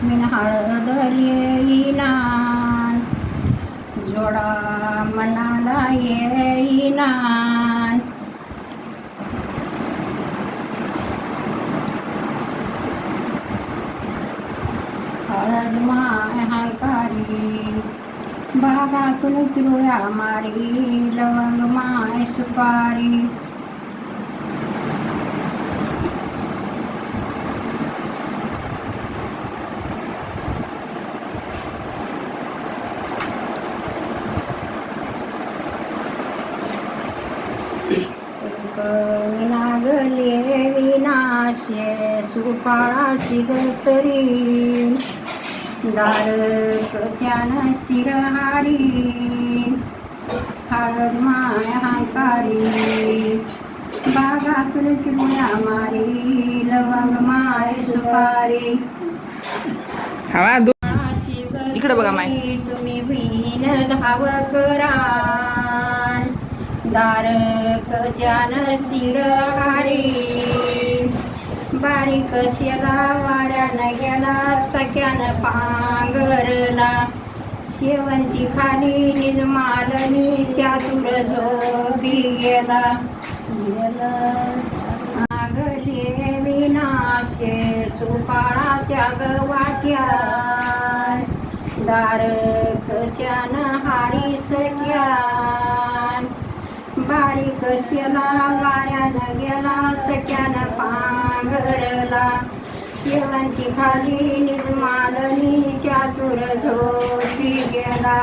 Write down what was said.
बिन हळद येईना जोडा मनाला येईना हळद माय हलकारी बागातून तिरुळ्या मारी लवंग माय सुपारी लागले विनाशे सुपाळाची घसरी दारकच्यान शिरहारी हळद माय हलकारी बागातून तिरुळ्या मारी लवंग माय सुपारी हवा इकडे बघा माय तुम्ही भीन धाव करा दारकच्यान शिरहारी बारीक शेला वाऱ्यानं गेला सख्यानं पांघरला शेवंती खाली निजमालनी चातुर झोपी गेला नागले विनाशे सुपाळाच्या गवाक्या दारकच्यान हारी सख्या बारीक शेला वाऱ्यानं गेला सख्यानं पांघरला शेवंती खाली निजमालनी चातुर झोपी गेला